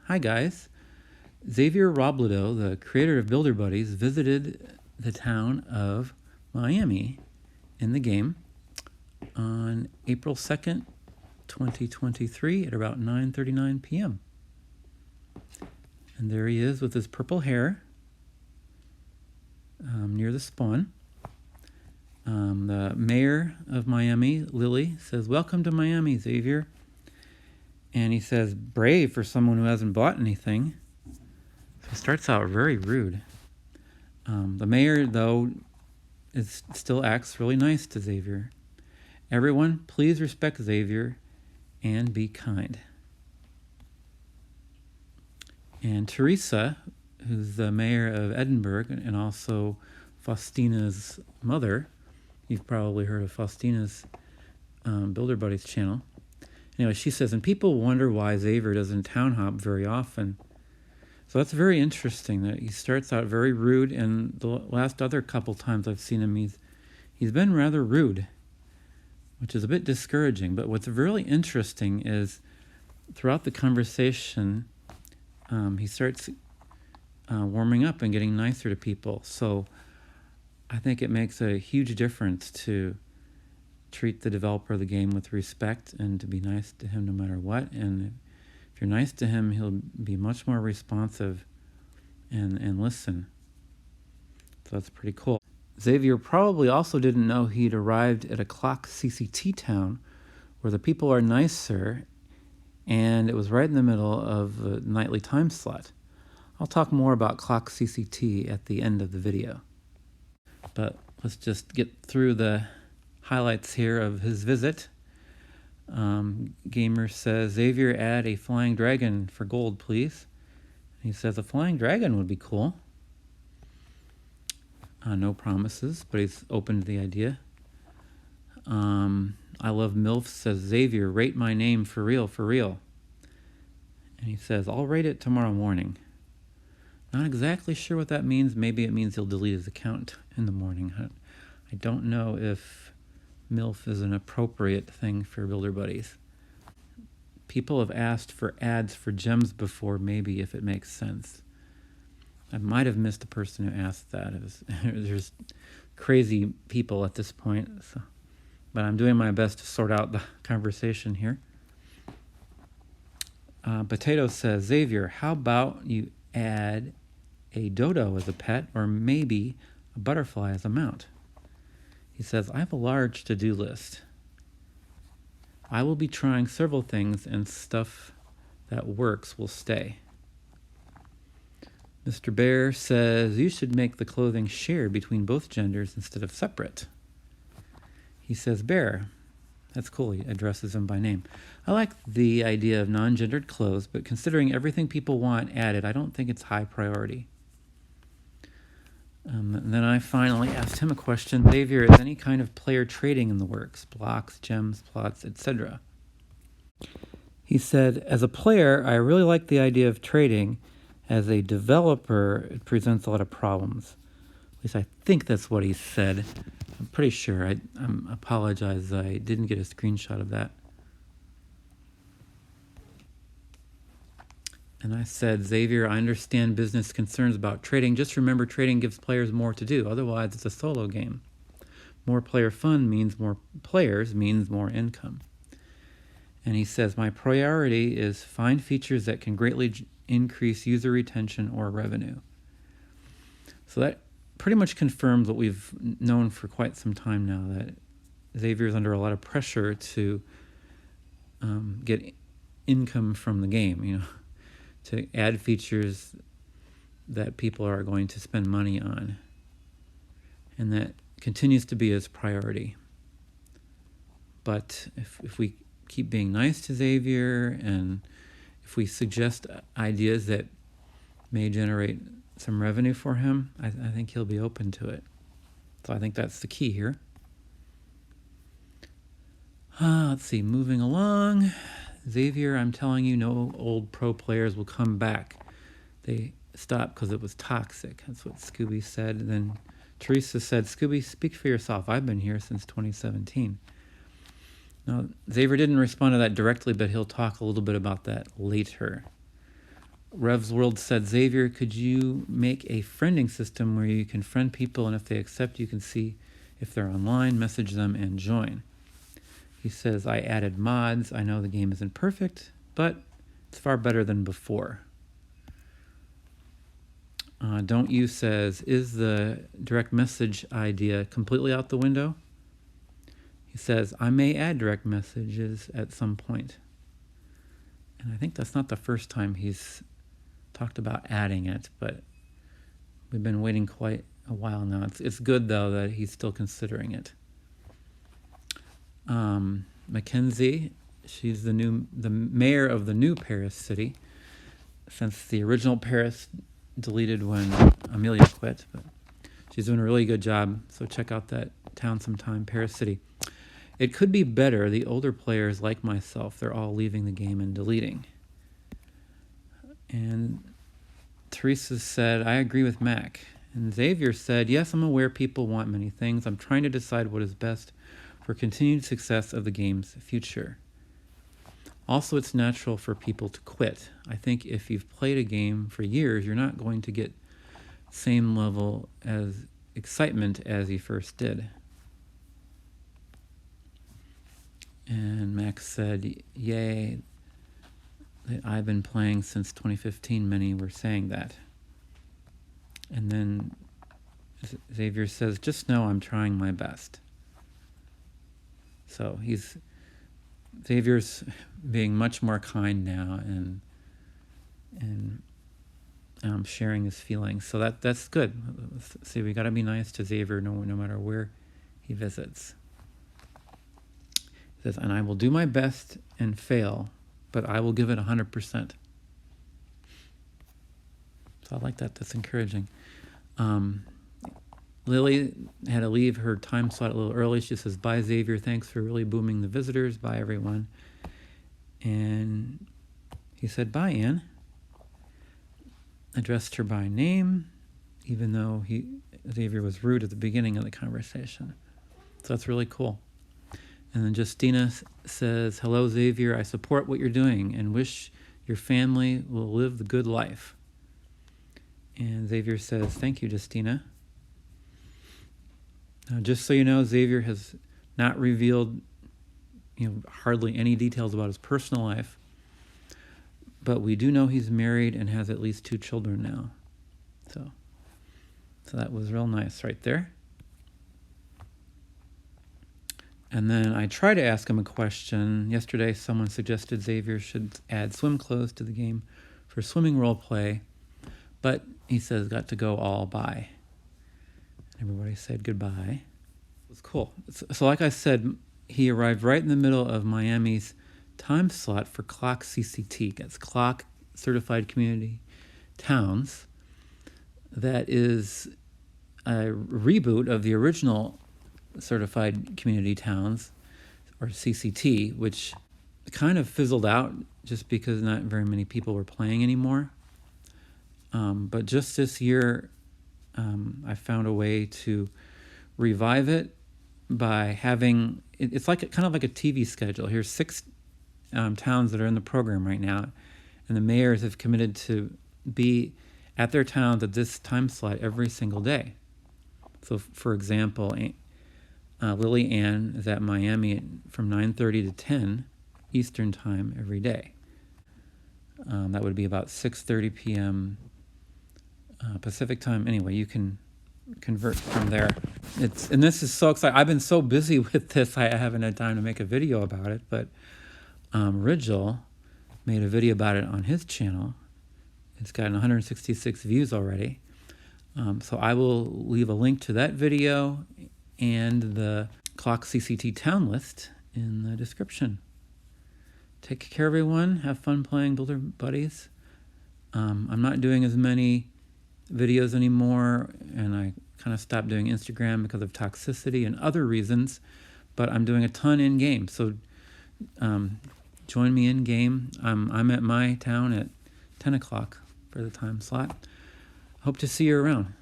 Hi guys. Xavier Robledo, the creator of Builder Buddies, visited the town of Miami in the game on April 2nd, 2023 at about 9:39 p.m. And there he is with his purple hair near the spawn. The mayor of Miami, Lily, says, "Welcome to Miami, Xavier." And he says, "Brave for someone who hasn't bought anything." So it starts out very rude. The mayor, though, still acts really nice to Xavier. "Everyone, please respect Xavier and be kind." And Teresa, who's the mayor of Edinburgh and also Faustina's mother, you've probably heard of Faustina's Builder Buddies channel. Anyway, she says, "And people wonder why Xavier doesn't town hop very often." So that's very interesting that he starts out very rude, and the last other couple times I've seen him, he's been rather rude, which is a bit discouraging. But what's really interesting is throughout the conversation, he starts warming up and getting nicer to people. So I think it makes a huge difference to treat the developer of the game with respect and to be nice to him no matter what. And if you're nice to him, he'll be much more responsive and listen. So that's pretty cool. Xavier probably also didn't know he'd arrived at a Clock CCT town where the people are nicer, and it was right in the middle of the nightly time slot. I'll talk more about Clock CCT at the end of the video. But let's just get through the highlights here of his visit. Gamer says, "Xavier, add a flying dragon for gold, please." He says a flying dragon would be cool. No promises, but he's open to the idea. I Love MILF says, "Xavier, rate my name for real, for real." And he says, "I'll rate it tomorrow morning." Not exactly sure what that means. Maybe it means he'll delete his account in the morning. I don't know if MILF is an appropriate thing for Builder Buddies. People have asked for ads for gems before, maybe, if it makes sense. I might have missed the person who asked that. There's crazy people at this point, but I'm doing my best to sort out the conversation here. Potato says, "Xavier, how about you add a dodo as a pet, or maybe a butterfly as a mount?" He says, "I have a large to-do list. I will be trying several things, and stuff that works will stay." Mr. Bear says, "You should make the clothing share between both genders instead of separate." He says, "Bear." That's cool. He addresses him by name. "I like the idea of non-gendered clothes, but considering everything people want added, I don't think it's high priority." And then I finally asked him a question. "Xavier, is any kind of player trading in the works? Blocks, gems, plots, etc.? He said, "As a player, I really like the idea of trading. As a developer, it presents a lot of problems." At least I think that's what he said. I'm pretty sure. I apologize. I didn't get a screenshot of that. And I said, "Xavier, I understand business concerns about trading. Just remember, trading gives players more to do. Otherwise, it's a solo game. More player fun means more players, means more income." And he says, "My priority is find features that can greatly increase user retention or revenue." So that pretty much confirms what we've known for quite some time now, that Xavier is under a lot of pressure to get income from the game, to add features that people are going to spend money on. And that continues to be his priority. But if we keep being nice to Xavier, and if we suggest ideas that may generate some revenue for him, I think he'll be open to it. So I think that's the key here. Let's see, moving along. "Xavier, I'm telling you, no old pro players will come back. They stopped because it was toxic." That's what Scooby said. And then Teresa said, "Scooby, speak for yourself. I've been here since 2017. Now, Xavier didn't respond to that directly, but he'll talk a little bit about that later. Rev's World said, Xavier, could you make a friending system where you can friend people, and if they accept, you can see if they're online, message them, and join? He says, I added mods. I know the game isn't perfect, but it's far better than before. Don't You says, is the direct message idea completely out the window? He says, I may add direct messages at some point. And I think that's not the first time he's talked about adding it, but we've been waiting quite a while now. It's good, though, that he's still considering it. Mackenzie, she's the mayor of the new Paris city, since the original Paris deleted when Amelia quit. But she's doing a really good job, so check out that town sometime, Paris City. It could be better. The older players, like myself, they're all leaving the game and deleting. And Teresa said, I agree with Mac. And Xavier said, yes, I'm aware people want many things. I'm trying to decide what is best for continued success of the game's future. Also, it's natural for people to quit. I think if you've played a game for years, you're not going to get same level as excitement as you first did. And Max said, yay, that I've been playing since 2015. Many were saying that. And then Xavier says, just know I'm trying my best. So Xavier's being much more kind now and sharing his feelings. So that's good. See, we got to be nice to Xavier no matter where he visits. He says, and I will do my best and fail, but I will give it 100%. So I like that. That's encouraging. Lily had to leave her time slot a little early. She says, bye, Xavier. Thanks for really booming the visitors. Bye, everyone. And he said, bye, Anne. Addressed her by name, even though Xavier was rude at the beginning of the conversation. So that's really cool. And then Justina says, hello, Xavier. I support what you're doing and wish your family will live the good life. And Xavier says, thank you, Justina. Now, just so you know, Xavier has not revealed, hardly any details about his personal life, but we do know he's married and has at least 2 children now. So that was real nice right there. And then I tried to ask him a question. Yesterday, someone suggested Xavier should add swim clothes to the game for swimming role play, but he says got to go all bye. Everybody said goodbye. It was cool. So like I said, he arrived right in the middle of Miami's time slot for CLOC CCT. That's CLOC Certified Community Towns. That is a reboot of the original Certified Community Towns, or CCT, which kind of fizzled out just because not very many people were playing anymore. But just this year, I found a way to revive it by having, it's kind of like a TV schedule. Here's 6 towns that are in the program right now, and the mayors have committed to be at their towns at this time slot every single day. So, for example, Lily Ann is at Miami from 9:30 to 10 Eastern Time every day. That would be about 6:30 p.m. Pacific Time. Anyway, you can convert from there. And this is so exciting. I've been so busy with this, I haven't had time to make a video about it, but Rigel made a video about it on his channel. It's gotten 166 views already. So I will leave a link to that video and the CLOC CCT town list in the description. Take care, everyone. Have fun playing Builder Buddies. I'm not doing as many videos anymore, and I kind of stopped doing Instagram because of toxicity and other reasons, but I'm doing a ton in game. So join me in game. I'm at my town at 10 o'clock for the time slot. Hope to see you around.